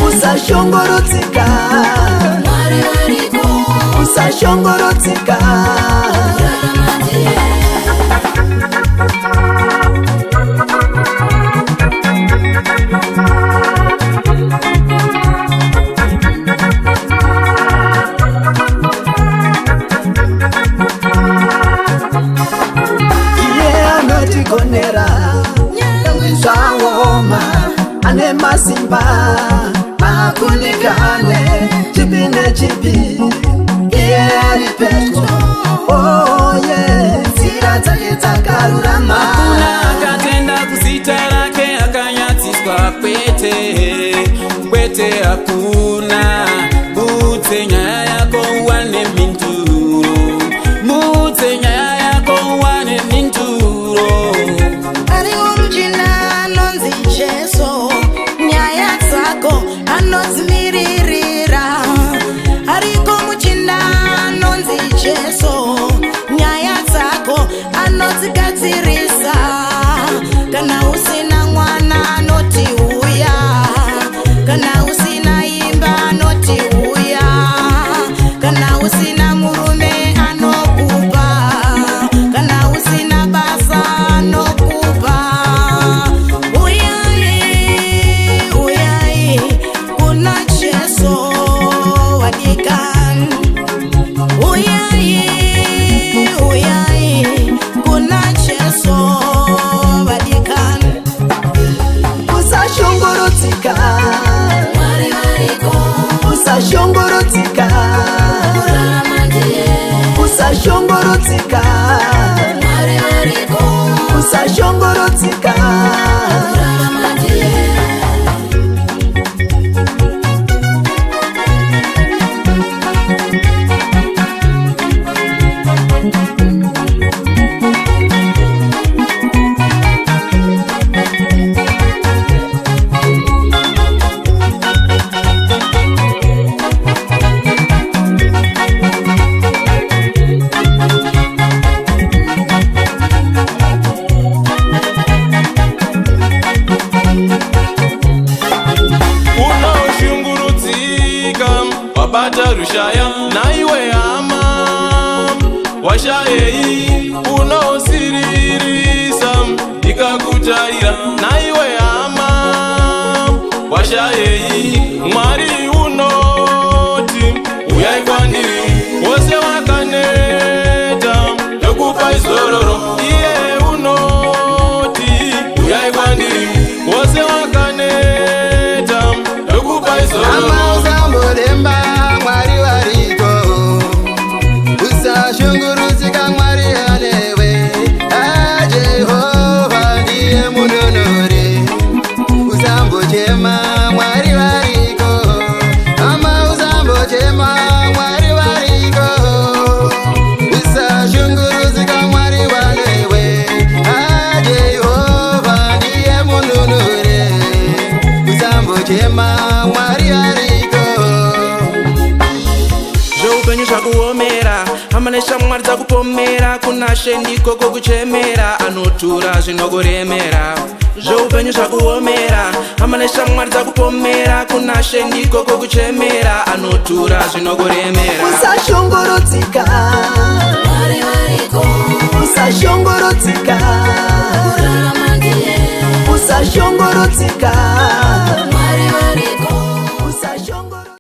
usashongorodzika, usashongorodzika, usashongorodzika. Anotigonera zvawoma, ane masimba akunikane chipi nechipi, iye ari pedyo. Oh yeah, nzira dzake dzakarurama. Hakuna akatenda kuzita rake akanyatsiswa, kwete kwete, hakuna. Budze nyaya yako uwane minturo, budze nyaya yako uwane minturo. Ariwo mujina anonzi Jesu, nyaya dzako anodzimiririra. Ariko mujina anonzi Jesu, nyaya dzako anodzigadzirisa. Kana usina mwana anoti uya, kana usina imba anoti uya, kana usina murume anokupa, kana usina basa anokupa. Uyai, uyai, kuna Jesu wadikan. Uyai, uyai, kuna Jesu wadikan. Usashongorodzika, usashongorodzika, usashongorodzika, usashongorodzika. Wabata rushaya naiwe hama, washayei unoosiririsa, ikakutaira naiwe hama, washayei. Mwari unoti uyai kwandiri, wose wakaneta ndokupa izororo. Iye unoti uyai kwandiri, wose wakaneta ndokupa izororo. Usashunguruzika Mwari anewe, Jehova ndiye munonore. Usambochema Mwari wariko, ama usambochema Mwari wariko. Usashunguruzika Mwari wanewe, Jehova ndiye munonore. Usambochema Mwari wariko. Zveupenyu zvakuomera, hama neshamwari dzakupomera. Kuna She ndiko kuchemera, anotura zvinokuremera. Zveupenyu zvakuomera, hama neshamwari dzakupomera. Kuna She ndiko kuchemera, anotura zvinokuremera. Usashongorodzika, usashongorodzika, usashongorodzika.